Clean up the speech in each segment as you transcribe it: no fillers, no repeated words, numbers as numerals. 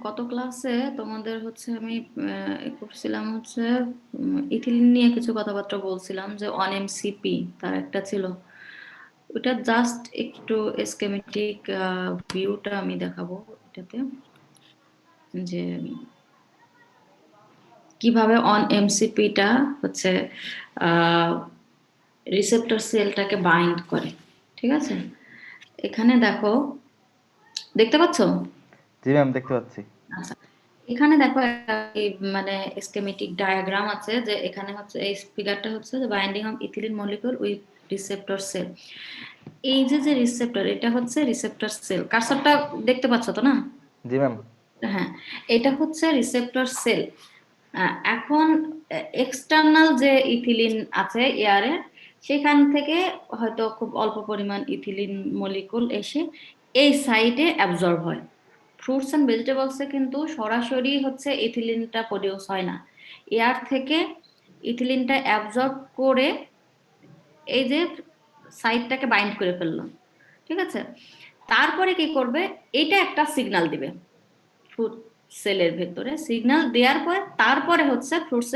গত ক্লাসে তোমাদের হচ্ছে আমি করছিলাম হচ্ছে ইথিলিন নিয়ে কিছু কথাবার্তা বলছিলাম, যে অন এমসিপি তার একটা ছিল। ওটা জাস্ট একটু স্কেমেটিক ভিউটা আমি দেখাবো এটাতে, যে কিভাবে অন এমসিপিটা হচ্ছে রিসেপ্টর সেলটাকে বাইন্ড করে। ঠিক আছে, এখানে দেখো, দেখতে পাচ্ছ? জি ম্যাম, দেখতে পাচ্ছি। আচ্ছা, এখানে দেখো এই মানে স্কেমেটিক ডায়াগ্রাম আছে, যে এখানে হচ্ছে এই ফিগারটা হচ্ছে যে binding of ethylene molecule with receptor cell. এই যে যে রিসেপ্টর, এটা হচ্ছে রিসেপ্টর সেল। কার্সরটা দেখতে পাচ্ছ তো না? জি ম্যাম। হ্যাঁ, এটা হচ্ছে রিসেপ্টর সেল। এখন এক্সটার্নাল যে ইথিলিন আছে এয়ারে, সেখান থেকে হয়তো খুব অল্প পরিমাণ ইথিলিন মলিকুল এসে এই সাইটে অ্যাবজর্ব হয়। ফ্রুটস অ্যান্ড ভেজিটেবলসে কিন্তু সরাসরি হচ্ছে ইথিলিনটা প্রডিউস হয় না, এয়ার থেকে ইথিলিনটা অ্যাবজর্ব করে এই যে সাইটটাকে বাইন্ড করে ফেললো। ঠিক আছে, তারপরে কি করবে, এটা একটা সিগন্যাল দিবে ফ্রুট সেলের ভেতরে। সিগন্যাল দেওয়ার পর তারপরে হচ্ছে fruits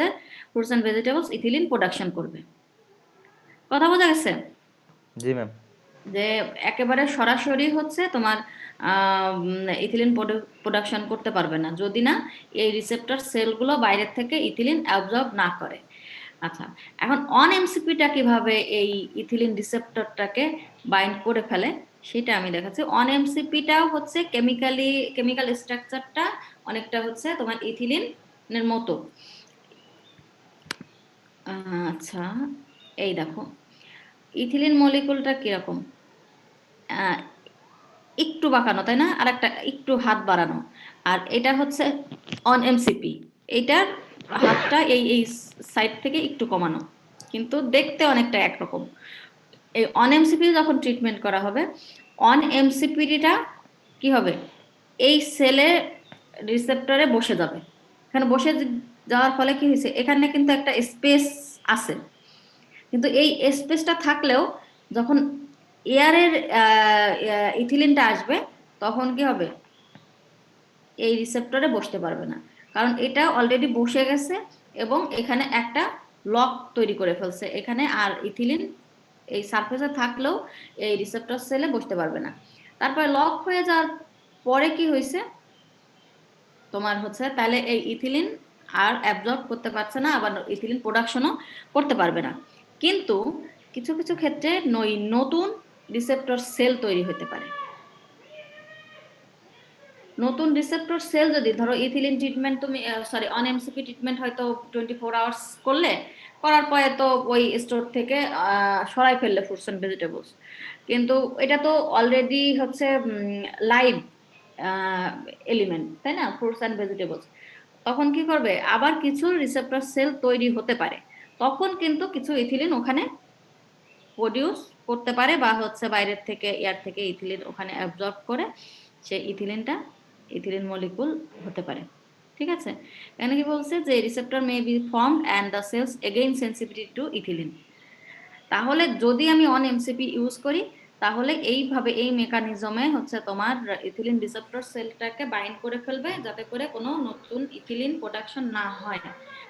and vegetables ethylene production করবে। কথা বোঝা গেছে? জি ম্যাম। যে একেবারে সরাসরি হচ্ছে তোমার ইথিলিন প্রোডাকশন করতে পারবে না যদি না এই রিসেপ্টর সেলগুলো বাইরের থেকে ইথিলিন অ্যাবজর্ব না করে। আচ্ছা, এখন অন এমসিপিটা কিভাবে এই ইথিলিন রিসেপ্টরটাকে বাইন্ড করে ফেলে সেটা আমি দেখাচ্ছি। অন এমসিপিটাও হচ্ছে কেমিক্যাল স্ট্রাকচারটা অনেকটা হচ্ছে তোমার ইথিলিনের মতো। আচ্ছা, এই দেখো ইথিলিন মলিকুলটা কিরকম, আহ, একটু বাঁকানো তাই না, আর একটা একটু হাত বাড়ানো। আর এটা হচ্ছে অন এমসিপি, এইটার হাতটা এই এই সাইড থেকে একটু কমানো, কিন্তু দেখতে অনেকটা একরকম। এই অন এমসিপি যখন ট্রিটমেন্ট করা হবে, অন এমসিপিটা কি হবে, এই সেলে রিসেপ্টরে বসে যাবে। এখানে বসে যাওয়ার ফলে কি হয়েছে, এখানে কিন্তু একটা স্পেস আছে, কিন্তু এই স্পেসটা থাকলেও যখন এয়ারের ইথিলিনটা আসবে তখন কি হবে, এই রিসেপ্টরে বসতে পারবে না, কারণ এটা অলরেডি বসে গেছে এবং এখানে একটা লক তৈরি করে ফেলছে এখানে। আর ইথিলিন এই সারফেসে থাকলেও এই রিসেপ্টর সেলে বসতে পারবে না। তারপরে লক হয়ে যাওয়ার পরে কি হয়েছে, তোমার হচ্ছে তাহলে এই ইথিলিন আর অ্যাবজর্ব করতে পারছে না, আবার ইথিলিন প্রোডাকশনও করতে পারবে না। কিন্তু কিছু কিছু ক্ষেত্রে নতুন রিসেপ্টর সেল তৈরি হতে পারে। নতুন রিসেপ্টর সেল যদি ধরো ইথিলিন ট্রিটমেন্ট তুমি সরি অন এমসিপি ট্রিটমেন্ট হয়তো 24 আওয়ার্স করলে, করার পরে তো ওই স্টোর থেকে সরাই ফেললে ফ্রুটস অ্যান্ড ভেজিটেবলস, কিন্তু এটা তো অলরেডি হচ্ছে লাইভ এলিমেন্ট তাই না, ফ্রুটস অ্যান্ড ভেজিটেবলস। তখন কি করবে, আবার কিছু রিসেপ্টর সেল তৈরি হতে পারে, তখন কিন্তু কিছু ইথিলিন ওখানে প্রডিউস করতে পারে, বা হচ্ছে বাইরের থেকে এয়ার থেকে ইথিলিন ওখানে অ্যাবজর্ব করে সে ইথিলিন মলিকুল হতে পারে। ঠিক আছে, এখানে কি বলছে যে receptor may be formed and the cells again sensitive to ethylene. তাহলে যদি আমি অন এমসিপি ইউজ করি, তাহলে এইভাবে এই মেকানিজমে হচ্ছে তোমার ইথিলিন রিসেপ্টর সেলটাকে বাইন্ড করে ফেলবে, যাতে করে কোনো নতুন ইথিলিন প্রোডাকশন না হয়।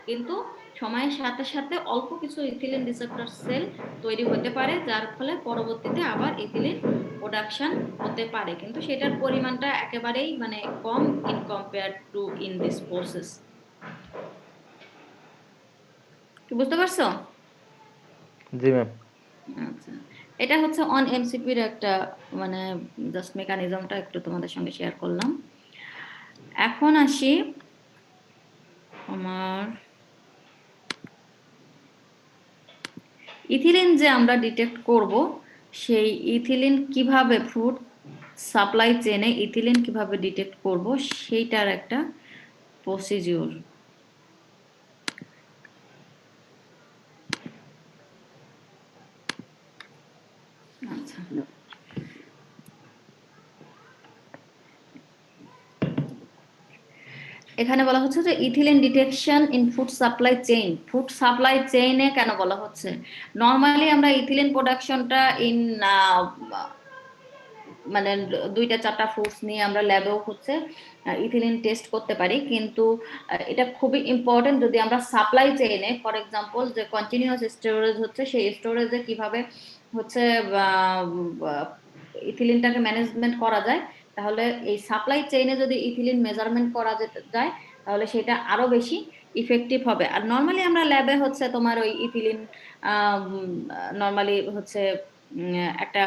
কিন্তু সময়ের সাথে সাথে অল্প কিছু ইথিলিন রিসেপ্টর সেল তৈরি হতে পারে, যার ফলে পরবর্তীতে আবার ইথিলিন প্রোডাকশন হতে পারে, কিন্তু সেটার পরিমাণটা একেবারেই মানে কম in compare to in this process. কি বুঝতে পারছো? জি ম্যাম। আচ্ছা, এটা হচ্ছে অন এমসিপির একটা মানে জাস্ট মেকানিজমটা একটু তোমাদের সঙ্গে শেয়ার করলাম। এখন আসি আমার ইথিলিন যে আমরা ডিটেক্ট করব, সেই ইথিলিন কিভাবে ফ্রুট সাপ্লাই চেনে ইথিলিন কিভাবে ডিটেক্ট করব সেইটার একটা প্রসিডিউর। আচ্ছা, এখানে বলা হচ্ছে যে ethylene detection in food supply chain. Food supply চেইনে কেন বলা হচ্ছে, নর্মালি আমরা ইথিলিন প্রোডাকশনটা ইন মানে 2-4টা ফ্রুটস নিয়ে আমরা ল্যাবেও হচ্ছে ইথিলিন টেস্ট করতে পারি, কিন্তু এটা খুবই ইম্পর্টেন্ট যদি আমরা সাপ্লাই চেইনে, ফর এক্সাম্পল যে কন্টিনিউয়াস স্টোরেজ হচ্ছে, সেই স্টোরেজে কিভাবে হচ্ছে ইথিলিনটাকে ম্যানেজমেন্ট করা যায়, তাহলে এই সাপ্লাই চেইনে যদি ইথিলিন মেজারমেন্ট করা যেতে যায় তাহলে সেটা আরো বেশি ইফেক্টিভ হবে। আর নর্মালি আমরা ল্যাবে হচ্ছে তোমার ওই ইথিলিন নর্মালি হচ্ছে একটা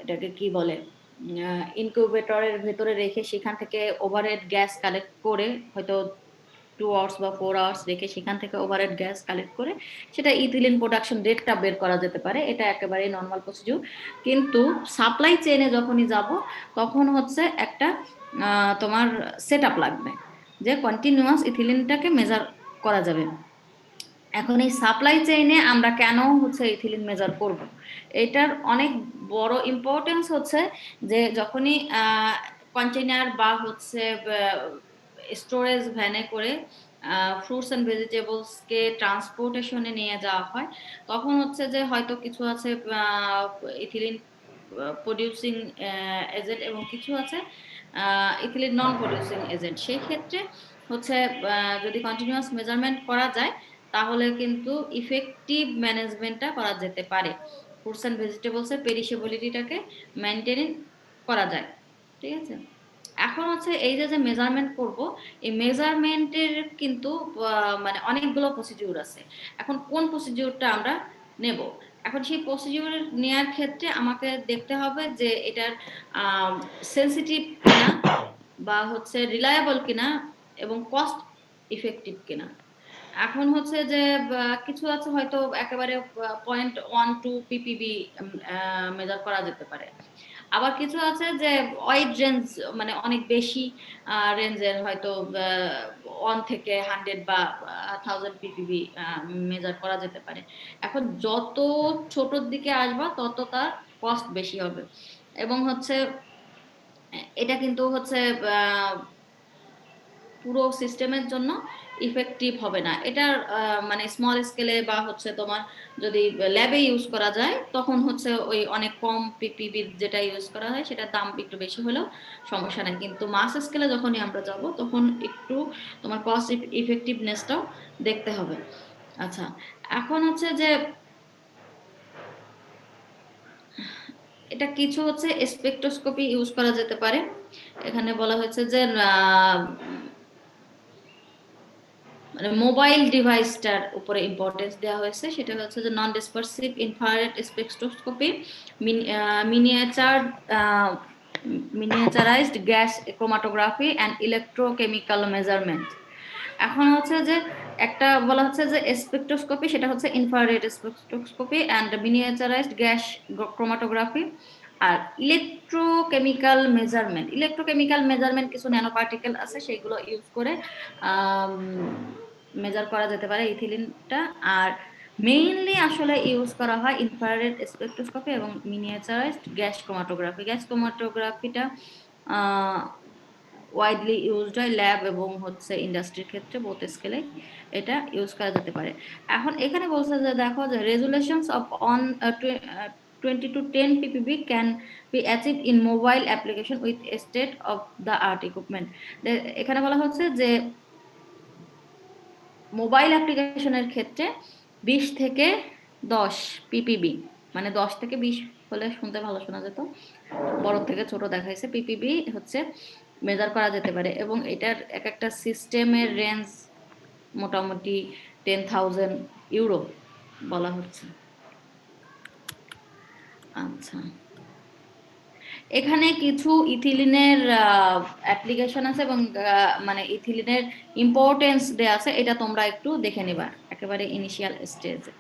এটাকে কি বলে, ইনকিউবেটরের ভেতরে রেখে সেখান থেকে ওভারহেড গ্যাস কালেক্ট করে, হয়তো 2 আওয়ার্স বা 4 আওয়ার্স রেখে সেখান থেকে ওভারহেড গ্যাস কালেক্ট করে সেটা ইথিলিন প্রোডাকশন রেটটা বের করা যেতে পারে। এটা একেবারেই নর্মাল প্রসিডিউর। কিন্তু সাপ্লাই চেইনে যখনই যাব তখন হচ্ছে একটা তোমার সেট আপ লাগবে যে কন্টিনিউয়াস ইথিলিনটাকে মেজার করা যাবে। এখন এই সাপ্লাই চেইনে আমরা কেন হচ্ছে ইথিলিন মেজার করব, এটার অনেক বড় ইম্পর্টেন্স হচ্ছে যে যখনই কন্টেনার বা হচ্ছে স্টোরেজ ভ্যানে করে ফ্রুটস অ্যান্ড ভেজিটেবলসকে ট্রান্সপোর্টেশনে নিয়ে যাওয়া হয়, তখন হচ্ছে যে হয়তো কিছু আছে ইথিলিন প্রডিউসিং এজেন্ট এবং কিছু আছে ইথিলিন নন প্রডিউসিং এজেন্ট। সেই ক্ষেত্রে হচ্ছে যদি কন্টিনিউয়াস মেজারমেন্ট করা যায় তাহলে কিন্তু ইফেক্টিভ ম্যানেজমেন্টটা করা যেতে পারে, ফ্রুটস অ্যান্ড ভেজিটেবলসের পেরিশেবিলিটিটাকে মেনটেন করা যায়। ঠিক আছে, এখন হচ্ছে এই যে যে মেজারমেন্ট করব, এই মেজারমেন্টের কিন্তু মানে অনেকগুলো প্রসিডিউর আছে। এখন কোন প্রসিডিউরটা আমরা নেব, এখন সেই প্রসিডিউর নেওয়ার ক্ষেত্রে আমাকে দেখতে হবে যে এটার সেন্সিটিভ কিনা বা হচ্ছে রিলায়েবল কিনা এবং কস্ট ইফেক্টিভ কিনা। এখন হচ্ছে যে কিছু আছে হয়তো একেবারে 0.12 ppb মেজার করা যেতে পারে, আবার কিছু আছে যে ওয়াইড রেঞ্জ, মানে অনেক বেশি রেঞ্জের, হয়তো 1 থেকে 100 বা 1000 ppb মেজার করা যেতে পারে। এখন যত ছোটর দিকে আসবা তত তার কস্ট বেশি হবে, এবং হচ্ছে এটা কিন্তু হচ্ছে পুরো সিস্টেমের জন্য ইফেক্টিভ হবে না। এটার মানে স্মল স্কেলে বা হচ্ছে তোমার যদি ল্যাবে ইউজ করা যায় তখন হচ্ছে ওই অনেক কম পিপিবি যেটা ইউজ করা হয় সেটার দাম একটু বেশি হলেও সমস্যা নাই, কিন্তু মাস স্কেলে যখনই আমরা যাব তখন একটু তোমার কস্ট ইফেক্টিভনেসটাও দেখতে হবে। আচ্ছা, এখন হচ্ছে যে এটা কিছু হচ্ছে স্পেকট্রোস্কোপি ইউজ করা যেতে পারে। এখানে বলা হয়েছে যে মানে মোবাইল ডিভাইসটার উপরে ইম্পর্টেন্স দেওয়া হয়েছে, সেটা হচ্ছে যে non dispersive infrared spectroscopy, miniature miniaturized gas chromatography and electrochemical measurement. এখন হচ্ছে যে একটা বলা হচ্ছে যে স্পেকট্রোস্কোপি, সেটা হচ্ছে infrared spectroscopy and miniaturized gas chromatography. আর ইলেকট্রোকেমিক্যাল মেজারমেন্ট, ইলেকট্রোকেমিক্যাল মেজারমেন্ট কিছু ন্যানো পার্টিকেল আছে সেগুলো ইউজ করে মেজার করা যেতে পারে ইথিলিনটা। আর মেইনলি আসলে ইউজ করা হয় ইনফ্রারেড স্পেকট্রোস্কোপি এবং মিনিয়েচারাইজড গ্যাস ক্রোমাটোগ্রাফি। গ্যাস ক্রোমাটোগ্রাফিটা ওয়াইডলি ইউজড হয় ল্যাব এবং হচ্ছে ইন্ডাস্ট্রির ক্ষেত্রে, বোথ স্কেলে এটা ইউজ করা যেতে পারে। এখন এখানে বলছে যে দেখো যে রেজুলেশনস of on 20 to 10 ppb can be achieved in mobile application with state of the art equipment। এখানে বলা হচ্ছে যে মোবাইল অ্যাপ্লিকেশনের ক্ষেত্রে 20 থেকে 10 ppb, মানে 10 থেকে 20 হলে শুনতে ভালো শোনা যেত, বড় থেকে ছোট দেখাইছে, পিপিবি হচ্ছে মেজার করা যেতে পারে, এবং এটার এক একটা সিস্টেমের রেঞ্জ মোটামুটি 10,000 ইউরো বলা হচ্ছে। আচ্ছা, এখানে কিছু ইথিলিনের অ্যাপ্লিকেশন আছে এবং মানে ইথিলিনের ইম্পর্টেন্স দেয়া আছে, এটা তোমরা একটু দেখে নিবা একেবারে ইনিশিয়াল স্টেজে।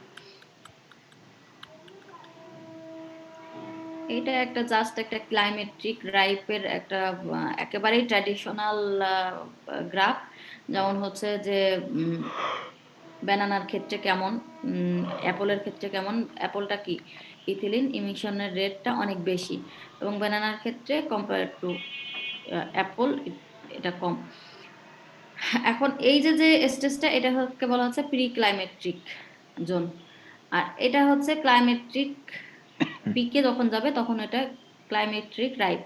এটা একটা জাস্ট একটা ক্লাইমেট্রিক রাইপের একটা একেবারেই ট্র্যাডিশনাল গ্রাফ, যেমন হচ্ছে যে ব্যানানার ক্ষেত্রে কেমন, অ্যাপলের ক্ষেত্রে কেমন, অ্যাপলটা কি ইথিলিন ইমিশনের রেটটা অনেক বেশি এবং ব্যানানার ক্ষেত্রে কম্পেয়ার টু অ্যাপল এটা কম। এখন এই যে যে স্টেজটা এটা হচ্ছে বলা হচ্ছে প্রি ক্লাইমেট্রিক জোন, আর এটা হচ্ছে ক্লাইমেট্রিক পিকে যখন যাবে তখন এটা ক্লাইমেট্রিক রাইপ।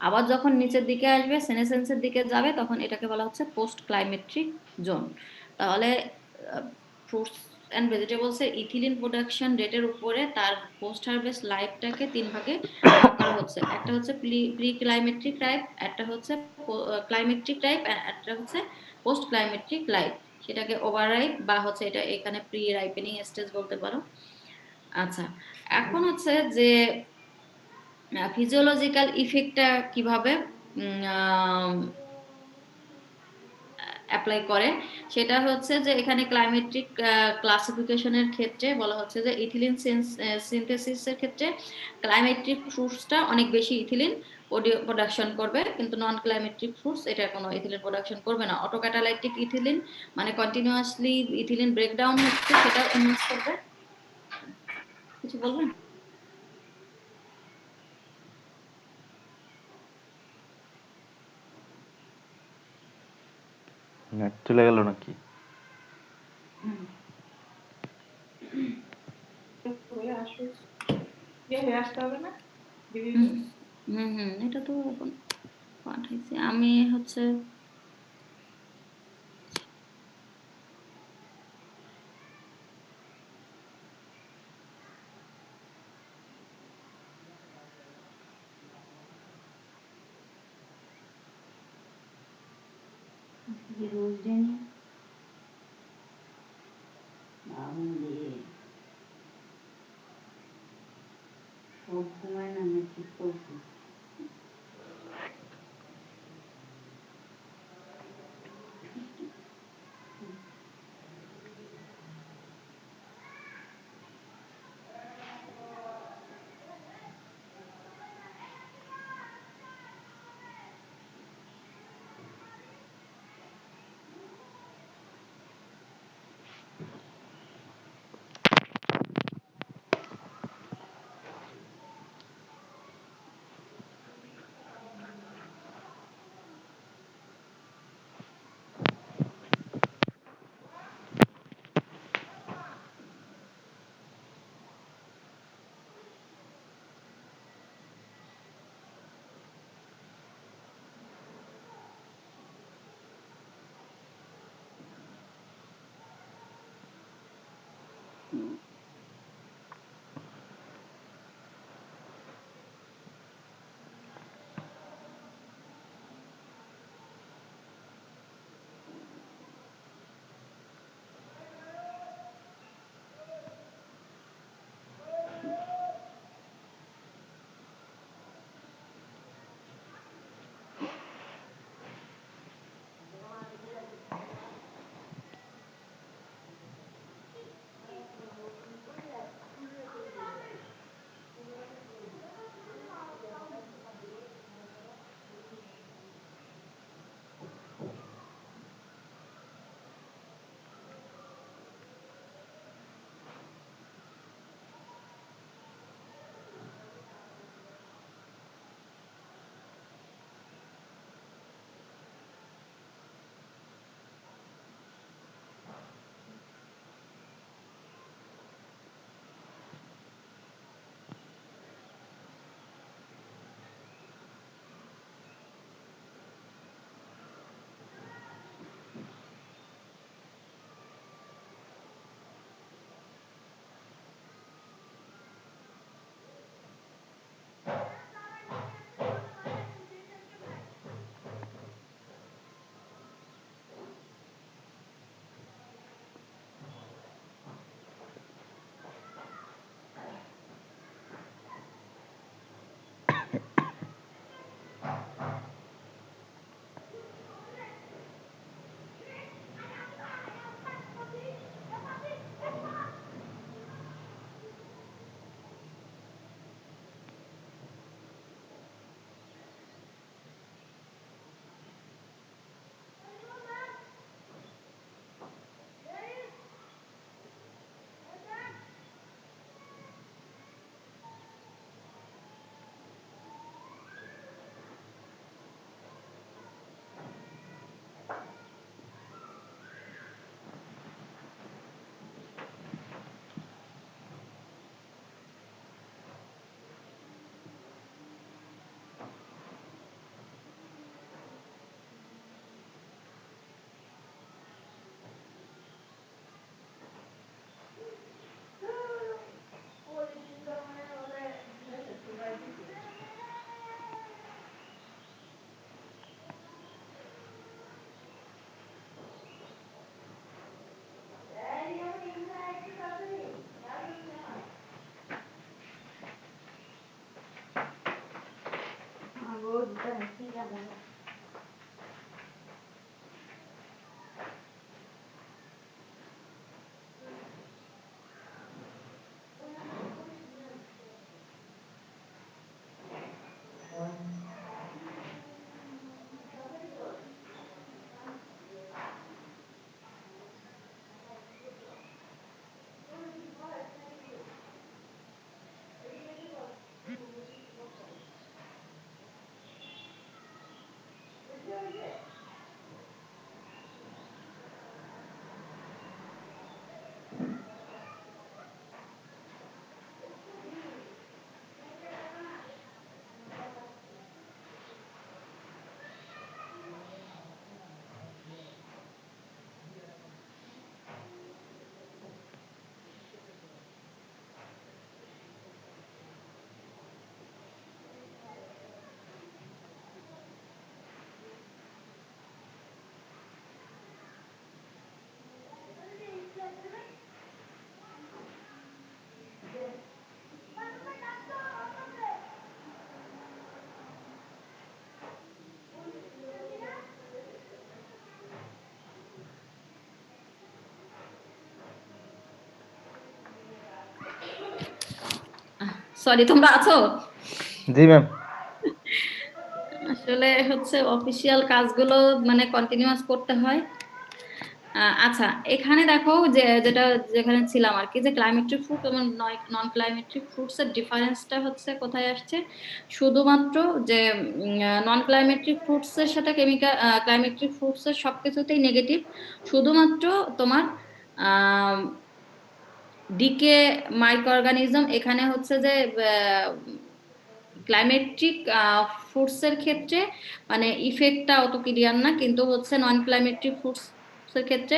আবার যখন নিচের দিকে আসবে, সেনেসেন্সের দিকে যাবে, তখন এটাকে বলা হচ্ছে পোস্ট ক্লাইমেট্রিক জোন। তাহলে ফ্রুটস অ্যান্ড ভেজিটেবলসের ইথিলিন প্রোডাকশন রেটের উপরে তার পোস্ট হারভেস্ট লাইফটাকে 3 ভাগে ভাগ করা হচ্ছে। একটা হচ্ছে প্রি ক্লাইমেট্রিক রাইপ, একটা হচ্ছে ক্লাইমেট্রিক রাইপ, একটা হচ্ছে পোস্ট ক্লাইমেট্রিক লাইফ। সেটাকে ওভার রাইপ বা হচ্ছে এটা এখানে প্রি রাইপেনিং স্টেজ বলতে পারো। আচ্ছা, এখন হচ্ছে যে ফিজিওলজিক্যাল ইফেক্টটা কিভাবে অ্যাপ্লাই করে, সেটা হচ্ছে যে এখানে ক্লাইমেট্রিক ক্লাসিফিকেশনের ক্ষেত্রে বলা হচ্ছে যে ইথিলিন সিনথেসিসের ক্ষেত্রে ক্লাইমেট্রিক ফ্রুটসটা অনেক বেশি ইথিলিন প্রোডাকশন করবে, কিন্তু নন ক্লাইমেট্রিক ফ্রুটস এটা কোনো ইথিলিন প্রোডাকশন করবে না। অটোক্যাটালাইটিক ইথিলিন মানে কন্টিনিউয়াসলি ইথিলিন ব্রেকডাউন হচ্ছে, সেটা এনহান্স করবে। কিছু বলবেন? নেট চলে গেল নাকি? এটা তো এখন পাঠাইছি আমি হচ্ছে। রোজ ডে নিয়ে বাবুরে সব ঘুমায় না, আমি ঠিক করছি। সরি, তোমরা আছো? জি ম্যাম। আসলে হচ্ছে অফিসিয়াল কাজগুলো মানে কন্টিনিউয়াস করতে হয়। আচ্ছা, এখানে দেখো যেটা যেখানে ছিলাম আর কি, যে ক্লাইমেট্রিক ফ্রুট এবং নন ক্লাইমেট্রিক ফ্রুটস এর ডিফারেন্সটা হচ্ছে কোথায় আসছে, শুধুমাত্র যে নন ক্লাইমেট্রিক ফ্রুটস এর সাথে ক্লাইমেট্রিক ফ্রুটস এর সবকিছুতেই নেগেটিভ, শুধুমাত্র তোমার ডিকে মাইক্রো অর্গানিজম এখানে হচ্ছে যে ক্লাইমেট্রিক ফ্রুটস এর ক্ষেত্রে মানে ইফেক্টটা অত ক্লিয়ার না, কিন্তু হচ্ছে নন ক্লাইমেট্রিক ফ্রুটস এর ক্ষেত্রে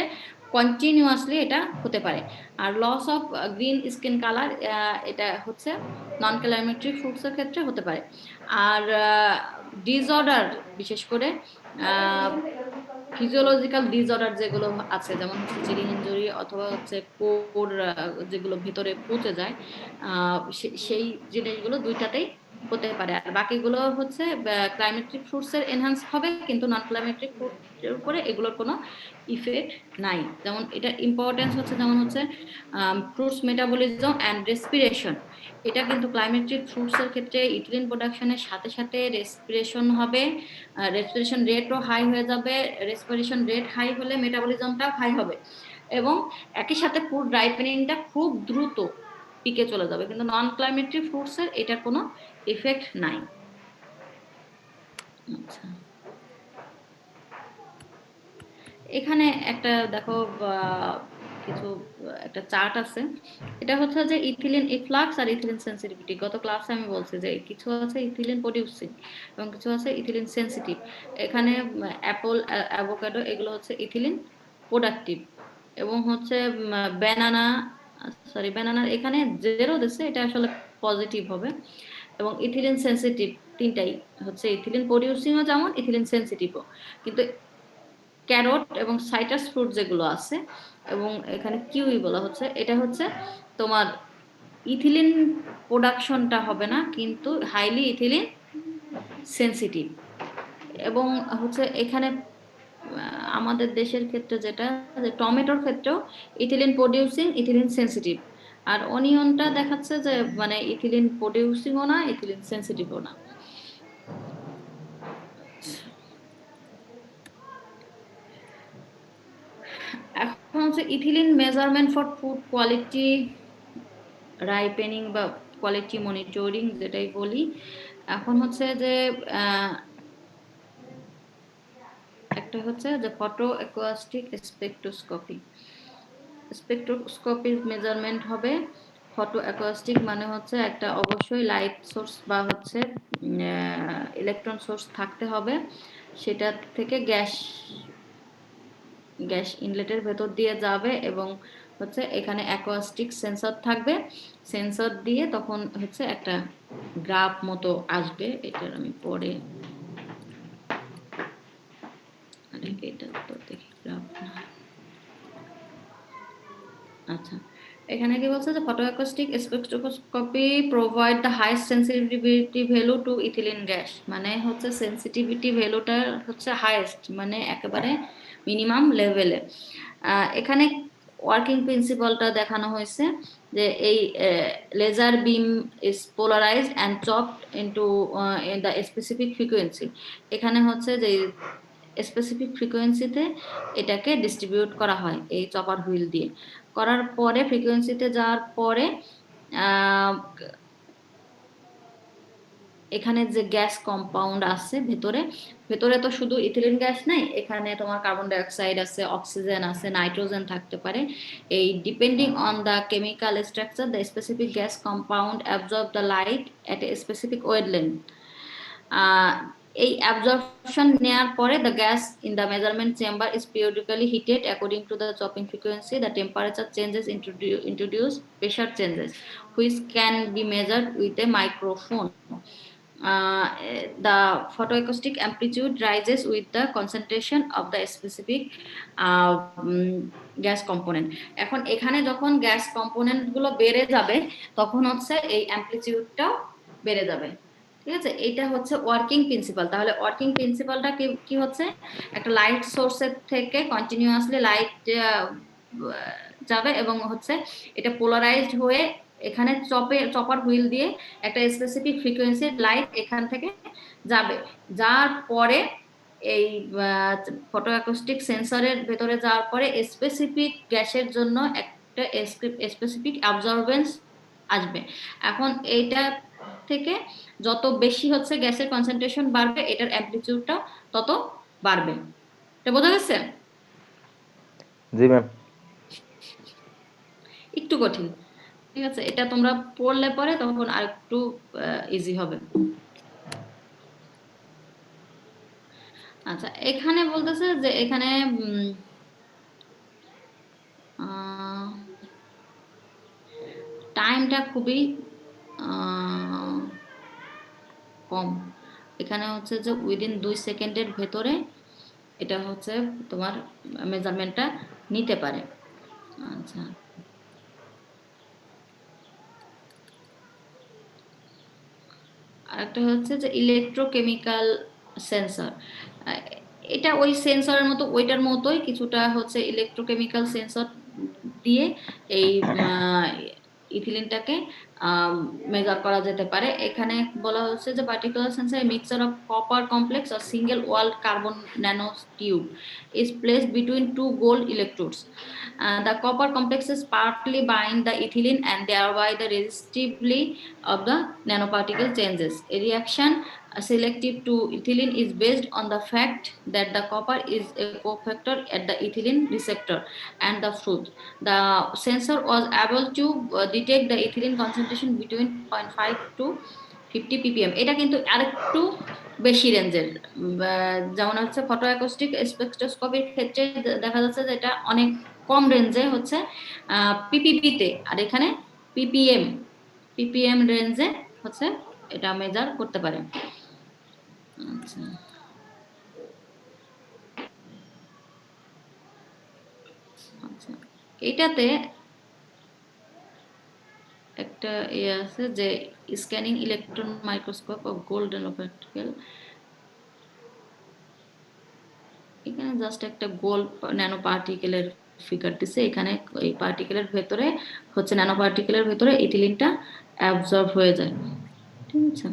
কন্টিনিউয়াসলি এটা হতে পারে। আর loss of green skin colour এটা হচ্ছে নন ক্লাইমেট্রিক ফ্রুটস এর ক্ষেত্রে হতে পারে। আর ডিসঅর্ডার, বিশেষ করে ফিজিওলজিক্যাল ডিসঅর্ডার যেগুলো আছে, যেমন হচ্ছে চিরিং ইনজুরি অথবা হচ্ছে কোর যেগুলো ভেতরে পচে যায়, সেই জিনিসগুলো দুইটাতেই হতে পারে। আর বাকিগুলো হচ্ছে ক্লাইমেট্রিক ফ্রুটস এর এনহান্স হবে, কিন্তু নন ক্লাইমেট্রিক ফ্রুটের উপরে এগুলোর কোনো ইফেক্ট নাই। যেমন এটা ইম্পর্টেন্স হচ্ছে, যেমন হচ্ছে ফ্রুটস মেটাবলিজম অ্যান্ড রেসপিরেশন, এটা কিন্তু ক্লাইমেট্রিক ফ্রুটস এর ক্ষেত্রে ইথিলিন প্রোডাকশনের সাথে সাথে রেসপিরেশন হবে, রেসপিরেশন রেটও হাই হয়ে যাবে। রেসপিরেশন রেট হাই হলে মেটাবলিজমটাও হাই হবে, এবং একই সাথে ফুড রাইপেনিংটা খুব দ্রুত পিকে চলে যাবে। কিন্তু নন ক্লাইমেট্রিক ফ্রুটস এর এটার কোনো ইফেক্ট নাই। আচ্ছা, এখানে একটা দেখো কিছু একটা চার্ট আছে, এটা হচ্ছে যে ইথিলিন ইফ্লাক্স আর ইথিলিন সেন্সিটিভিটি। গত ক্লাসে আমি বলছি যে কিছু আছে ইথিলিন প্রডিউসিং এবং কিছু আছে ইথিলিন সেন্সিটিভ। এখানে অ্যাপল, অ্যাভোকাডো এগুলো হচ্ছে ইথিলিন প্রোডাক্টিভ, এবং হচ্ছে ব্যানানার এখানে জেরো দিচ্ছে, এটা আসলে পজিটিভ হবে। এবং ইথিলিন সেন্সিটিভ তিনটাই হচ্ছে ইথিলিন প্রডিউসিংও যেমন ইথিলিন সেন্সিটিভও। কিন্তু ক্যারট এবং সাইট্রাস ফ্রুট যেগুলো আছে, এবং এখানে কিউই বলা হচ্ছে, এটা হচ্ছে তোমার ইথিলিন প্রোডাকশনটা হবে না, কিন্তু হাইলি ইথিলিন সেন্সিটিভ। এবং হচ্ছে এখানে আমাদের দেশের ক্ষেত্রে যেটা, যে টমেটোর ক্ষেত্রেও ইথিলিন প্রডিউসিং ইথিলিন সেন্সিটিভ, আর অনিয়নটা দেখাচ্ছে যে মানে ইথিলিন প্রডিউসিংও না ইথিলিন সেন্সিটিভও না। এখন হচ্ছে ethylene measurement for food quality ripening বা কোয়ালিটি মনিটরিং যেটাই বলি। এখন হচ্ছে যে একটা হচ্ছে যে ফটো অ্যাকোয়াস্টিক স্পেকট্রোস্কোপির মেজারমেন্ট হবে। ফটো অ্যাকোয়াস্টিক মানে হচ্ছে একটা অবশ্যই লাইট সোর্স বা হচ্ছে ইলেকট্রন সোর্স থাকতে হবে, সেটা থেকে গ্যাস ইনলেটের ভেতর দিয়ে যাবে, এবং হচ্ছে এখানে অ্যাকোয়াস্টিক সেন্সর থাকবে। সেন্সর দিয়ে তখন হচ্ছে একটা গ্রাফ মতো আসবে। এটার আমি পরে এটা তো দেখি গ্রাফ না। আচ্ছা, এখানে কি বলছে যে photoacoustic spectroscopy provide the highest sensitivity value to ethylene gas, মানে হচ্ছে সেন্সিটিভিটি ভ্যালুটা হচ্ছে হাইয়েস্ট, মানে একেবারে মিনিমাম লেভেলে। এখানে ওয়ার্কিং প্রিন্সিপালটা দেখানো হয়েছে যে এই laser beam is polarized and chopped into in the specific frequency. এখানে হচ্ছে যে স্পেসিফিক ফ্রিকোয়েন্সিতে এটাকে ডিস্ট্রিবিউট করা হয় এই চপার হুইল দিয়ে। করার পরে ফ্রিকোয়েন্সিতে যাওয়ার পরে এখানে যে গ্যাস কম্পাউন্ড আছে ভেতরে, ভেতরে তো শুধু ইথিলিন গ্যাস নাই, এখানে তোমার কার্বন ডাইঅক্সাইড আছে, অক্সিজেন আছে, নাইট্রোজেন থাকতে পারে। এই depending on the chemical structure the specific gas compound absorb the light at a specific wavelength. এই অ্যাবজর্পশন নেওয়ার পরে the gas in the measurement chamber is periodically heated according to the chopping frequency, the temperature changes introduce pressure changes which can be measured with a microphone. The photoacoustic amplitude rises with the concentration of the specific gas component. এখন এখানে যখন gas component গুলো বেড়ে যাবে তখন হচ্ছে এই অ্যামপ্লিটিউডটাও বেড়ে যাবে। ঠিক আছে, এটা হচ্ছে ওয়ার্কিং প্রিন্সিপাল। তাহলে ওয়ার্কিং প্রিন্সিপালটা কি হচ্ছে, একটা লাইট সোর্সের থেকে কন্টিনিউয়াসলি লাইট যাবে এবং হচ্ছে এটা পোলারাইজড হয়ে এখানে চপার হুইল দিয়ে একটা স্পেসিফিক ফ্রিকোয়েন্সির লাইট এখান থেকে যাবে, যার পরে এই ফটোঅ্যাকোস্টিক সেন্সরের ভেতরে যাওয়ার পরে স্পেসিফিক গ্যাসের জন্য একটা স্পেসিফিক অ্যাবজর্বেন্স আসবে। এখন এইটা থেকে যত বেশি হচ্ছে গ্যাসের কনসেন্ট্রেশন বাড়বে, এটার অ্যামপ্লিটিউডটাও তত বাড়বে। এটা বোঝা গেছে? জি ম্যাম। একটু কঠিন, ঠিক আছে, এটা তোমরা পড়লে পরে তখন আর একটু ইজি হবে। আচ্ছা, এখানে বলতেছে যে এখানে টাইমটা খুবই কম। এখানে হচ্ছে যে উইদিন 2 সেকেন্ডের ভেতরে এটা হচ্ছে তোমার মেজারমেন্টটা নিতে পারে। আচ্ছা, আরেকটা হচ্ছে যে ইলেকট্রোকেমিক্যাল সেন্সর। এটা ওই সেন্সরের মতো, ওইটার মতোই কিছুটা হচ্ছে ইলেকট্রোকেমিক্যাল সেন্সর দিয়ে এই ইথিলিনটাকে মেজার করা যেতে পারে। এখানে বলা হচ্ছে যে particular sensor mixture of copper complex or single walled carbon nanotube is placed between two gold electrodes. The copper complexes partly bind the ethylene and thereby the resistivity of the nanoparticle changes. A reaction selective to ethylene is based on the fact that the copper is a cofactor at the ethylene receptor and the fruit. The sensor was able to detect the ethylene concentration between 0.5 to 50 ppm. এটা কিন্তু আরেকটু বেশি রেঞ্জের, যেমন হচ্ছে ফটোঅ্যাকোস্টিক স্পেকট্রোস্কোপির ক্ষেত্রে দেখা যাচ্ছে যে এটা অনেক কম রেঞ্জে হচ্ছে পিপিপিতে, আর এখানে পিপিএম রেঞ্জে হচ্ছে এটা মেজার করতে পারে। আচ্ছা, আচ্ছা, এটাতে একটা আছে যে scanning electron microscope of gold nanoparticle. এখানে জাস্ট একটা গোল্ড ন্যানো পার্টিকেলের ফিগার দিছে। এখানে এই পার্টিকেলের ভেতরে হচ্ছে ন্যানো পার্টিকেলের ভেতরে ইথিলিনটা অ্যাবজর্ব হয়ে যায়। ঠিক আছে,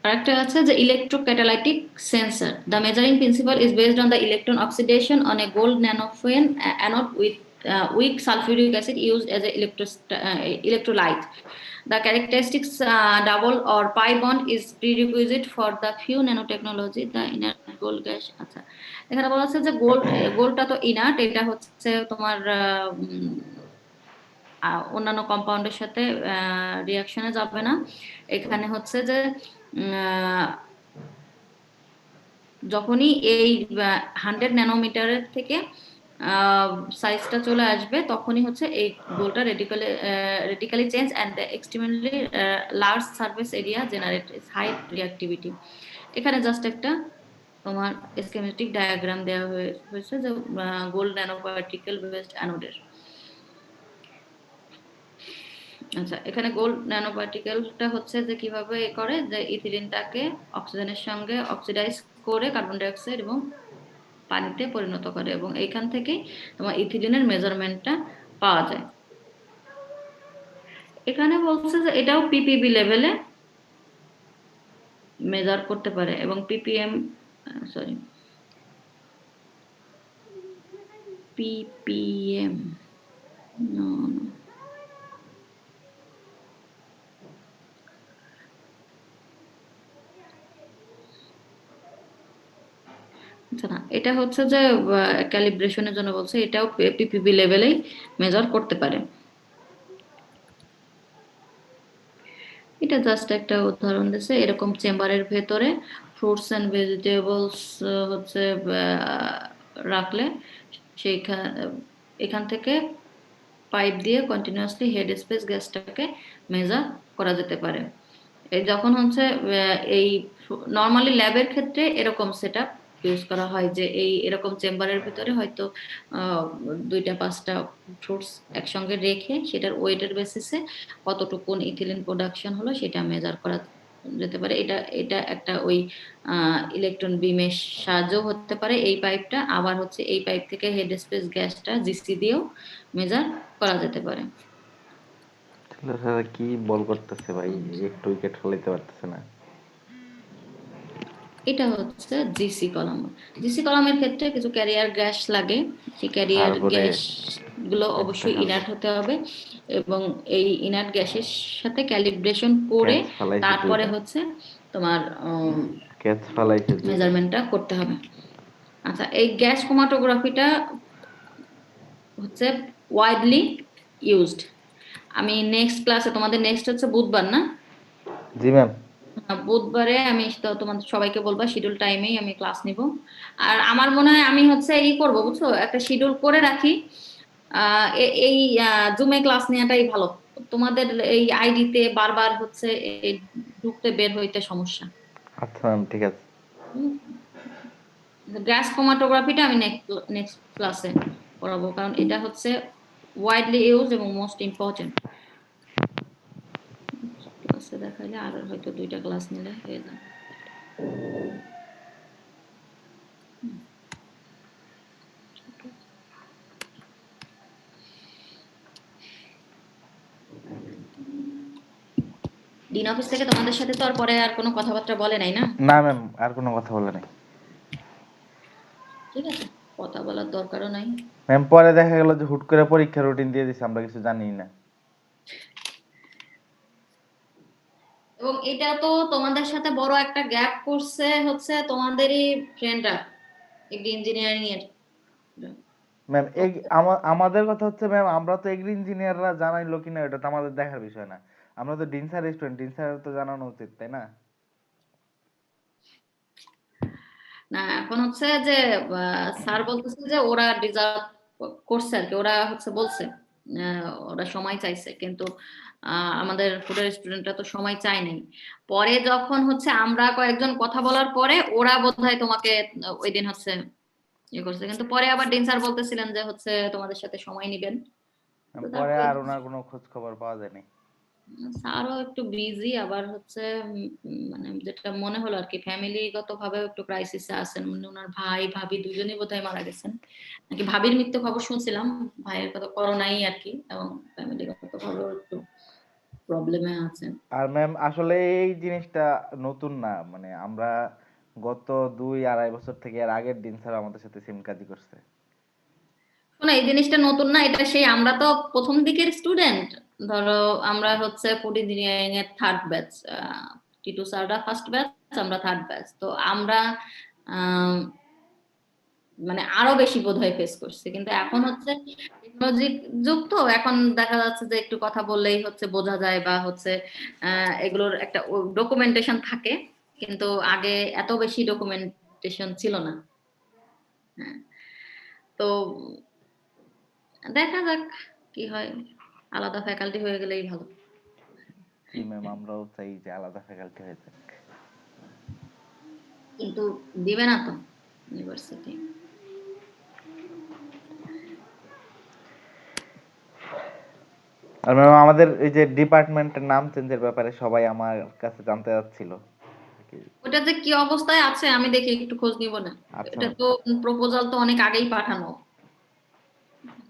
আরেকটা আছে যে electrocatalytic sensor. The measuring principle is based on the electron oxidation on a gold nanofoam anode with weak sulfuric acid used as an electrolyte. The characteristics double or pi bond is prerequisite for the few nanotechnology. The inert gold gas. আচ্ছা, এখানে বলা হচ্ছে যে গোল্ডটা তো inert, এটা হচ্ছে তোমার অন্যান্য কম্পাউন্ডের সাথে রিঅ্যাকশনে যাবে না। এখানে হচ্ছে যে যখনই এই 100 ন্যানোমিটারের থেকে সাইজটা চলে আসবে তখনই হচ্ছে এই গোলটা radically change and the extremely large surface area generate high reactivity. এখানে জাস্ট একটা তোমার স্কিমেটিক ডায়াগ্রাম দেওয়া হয়েছে যে গোল্ড ন্যানো পার্টিকেল বেসড অ্যানোডের। আচ্ছা, এখানে গোল্ড ন্যানো পার্টিকেলটা হচ্ছে যে কিভাবে করে, যে ইথিলিনটাকে অক্সিজেনের সঙ্গে অক্সিডাইজ করে কার্বন ডাই অক্সাইড এবং পানিতে পরিণত করে, এবং এইখান থেকেই তোমার ইথিলিনের মেজারমেন্টটা পাওয়া যায়। এখানে বলছে যে এটাও পিপিবি লেভেলে মেজার করতে পারে, এবং পিপিএম সরি পিপিএম আচ্ছা না, এটা হচ্ছে যে ক্যালিব্রেশনের জন্য বলছে, এটাও পিপিবি লেভেলেই মেজার করতে পারে। এটা জাস্ট একটা উদাহরণ দিচ্ছে, এরকম চেম্বারের ভেতরে ফ্রুটস অ্যান্ড ভেজিটেবলস হচ্ছে রাখলে সেইখান এখান থেকে পাইপ দিয়ে কন্টিনিউয়াসলি হেড স্পেস গ্যাসটাকে মেজার করা যেতে পারে। এই যখন হচ্ছে এই নর্মালি ল্যাবের ক্ষেত্রে এরকম সেটআপ ইউজ করা হয়, যে এই এরকম চেম্বারের ভিতরে হয়তো 2-5টা ফ্রুটস একসঙ্গে রেখে সেটার ওয়েটের বেসিসে কতটুকুন ইথিলিন প্রোডাকশন হলো সেটা মেজার করা যেতে পারে। এটা এটা একটা ওই ইলেকট্রন বিমের সাহায্যেও হতে পারে এই পাইপটা, আবার হচ্ছে এই পাইপ থেকে হেড স্পেস গ্যাসটা জিসি দিয়েও মেজার করা যেতে পারে। ছেলেরা কি বল করতেছে ভাই, একটু উইকেট ফেলাইতে পারতেছে না। এটা হচ্ছে জিসি কলাম। জিসি কলামের ক্ষেত্রে কিছু ক্যারিয়ার গ্যাস লাগে, সেই ক্যারিয়ার তারপরে গ্যাস গুলো একটা অবশ্যই খালি ইনার্ট হতে হবে, এবং এই ইনার্ট গ্যাসের সাথে ক্যালিব্রেশন করে ক্যাচ ফালাইছে তারপরে 2টা, হচ্ছে তোমার ক্যাচ ফালাইছে 2টা। মেজারমেন্টটা করতে হবে। আচ্ছা, এই গ্যাস ক্রোমাটোগ্রাফিটা হচ্ছে ওয়াইডলি ইউজড। আমি নেক্সট ক্লাসে, তোমাদের নেক্সট হচ্ছে বুধবার না? জি ম্যাম। বুধবারে আমি তো তোমাদের সবাইকে বলবা শিডিউল টাইমেই আমি ক্লাস নিব। আর আমার মনে হয় আমি হচ্ছে এই করব, বুঝছো, একটা শিডিউল করে রাখি। এই জুমে ক্লাস নেওয়াটাই ভালো। তোমাদের এই আইডিতে বারবার হচ্ছে এই ঢুকতে বের হইতে সমস্যা। আচ্ছা ম্যাম, ঠিক আছে। গ্যাস ক্রোমাটোগ্রাফিটা আমি নেক্সট ক্লাসে পড়াবো, কারণ এটা হচ্ছে ওয়াইডলি ইউজ এবং মোস্ট ইম্পর্টেন্ট। ক্লাসে দেখাইলে আর হয়তো 2টা ক্লাস নিলে হয়ে যাবে। ডিন অফিস থেকে তোমাদের সাথে তো আর পরে আর কোনো কথাবার্তা বলে নাই না? না ম্যাম, আর কোনো কথা বলে নাই। ঠিক আছে, কথা বলার দরকারও নাই। ম্যাম পরে দেখা গেল যে হুট করে পরীক্ষার রুটিন দিয়ে দিছে, আমরা কিছু জানি না। এবং এটা তো তোমাদের সাথে বড় একটা গ্যাপ করছে হচ্ছে তোমাদেরই ফ্রেন্ডরা, একটি ইঞ্জিনিয়ারিং এর। ম্যাম এই আমাদের কথা হচ্ছে ম্যাম, আমরা তো এগ্রি ইঞ্জিনিয়াররা জানাইলো কিনা এটা তো আমাদের দেখার বিষয় না। আমরা তো ডিন স্যার স্টুডেন্ট, ডিন স্যারের তো জানানো উচিত, তাই না? না, এখন হচ্ছে যে স্যার বলতেছে যে ওরা ডিজার্ভ করছে আর কি, ওরা হচ্ছে বলছে ওরা সময় চাইছে, কিন্তু আমাদের ফুডের স্টুডেন্টরা তো সময় চায় নাই। পরে যখন হচ্ছে আমরা কয়েকজন কথা বলার পরে ওরা বোধহয় তোমাকে ওই দিন হচ্ছে ইয়ে করছে, কিন্তু পরে আবার ডিন স্যার বলতেছিলেন যে হচ্ছে তোমাদের সাথে সময় নিবেন। তো পরে তারপরে আর ওনার কোনো খোঁজ খবর পাওয়া যায়নি। স্যারও একটু বিজি, আবার হচ্ছে মানে যেটা মনে হলো আর কি, ফ্যামিলিগত ভাবে একটু ক্রাইসিসে আছেন, মানে ওনার ভাই ভাবি দুজনেই বোধহয় মারা গেছেন নাকি, ভাবির মৃত্যু খবর শুনছিলাম, ভাইয়ের কথা করোনাই আর কি, এবং ফ্যামিলিগত ভাবেও একটু প্রবলেমে আছেন। আর ম্যাম আসলে এই জিনিসটা নতুন না, মানে আমরা গত 2-2.5 বছর থেকে এর আগের দিন স্যার আমাদের সাথে সেম কাজই করছে। শোনো, এই জিনিসটা নতুন না, এটা সেই আমরা তো প্রথম দিকের স্টুডেন্ট। ধরো আমরা হচ্ছে ফুড ইঞ্জিনিয়ারিং এর থার্ড ব্যাচ, টিটু স্যাররা ফার্স্ট ব্যাচ, আমরা থার্ড ব্যাচ। তো আমরা আহ মানে আরো বেশি বোধহয় ফেস করছি, কিন্তু এখন হচ্ছে টেকনোলজি যুগ, তো এখন দেখা যাচ্ছে যে একটু কথা বললেই হচ্ছে বোঝা যায়, বা হচ্ছে এগুলোর একটা ডকুমেন্টেশন থাকে, কিন্তু আগে এত বেশি ডকুমেন্টেশন ছিল না। হ্যাঁ, তো দেখা যাক কি হয়, আলাদা ফ্যাকাল্টি হয়ে গেলেই ভালো। জি ম্যাম, আমরাও চাই যে আলাদা ফ্যাকাল্টি হয়ে যাক। কিন্তু দিবে না তো ইউনিভার্সিটি। আর ম্যাম আমাদের এই যে ডিপার্টমেন্টের নাম চেঞ্জের ব্যাপারে সবাই আমার কাছে জানতে চাচ্ছিল কি। ওটা যে কি অবস্থায় আছে আমি দেখি, একটু খোঁজ নিব না। আচ্ছা এটা তো প্রপোজাল তো অনেক আগেই পাঠানো।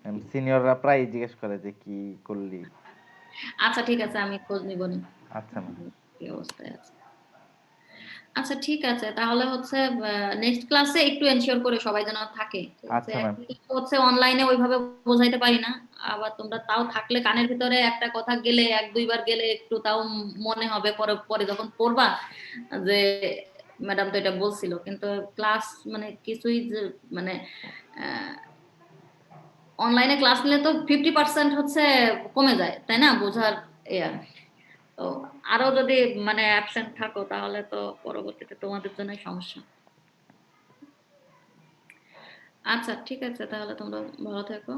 ম্যাম, সিনিয়ররা প্রায় জিজ্ঞেস করে যে কি করলি। আচ্ছা ঠিক আছে, আমি খোঁজ নিব না আচ্ছা ম্যাম। কি অবস্থায় আছে। আচ্ছা ঠিক আছে, তাহলে হচ্ছে নেক্সট ক্লাসে একটু এনশিওর করে সবাই যেন থাকে, ঠিক আছে? আচ্ছা ম্যাম। এখন তো হচ্ছে অনলাইনে ওইভাবে বোঝাইতে পারি না, আবার তোমরা তাও থাকলে কানের ভিতরে একটা কথা গেলে, এক দুইবার গেলে একটু তাও মনে হবে, পরে পরে যখন পড়বা যে ম্যাডাম তো এটা বলছিল, কিন্তু ক্লাস মানে কিছুই যে মানে অনলাইনে ক্লাস নিলে তো 50% হচ্ছে কমে যায়, তাই না, বোঝার ইয়া। তো আরো যদি মানে অ্যাবসেন্ট থাকো তাহলে তো পরবর্তীতে তোমাদের জন্য সমস্যা। আচ্ছা ঠিক আছে, তাহলে তোমরা ভালো থেকো।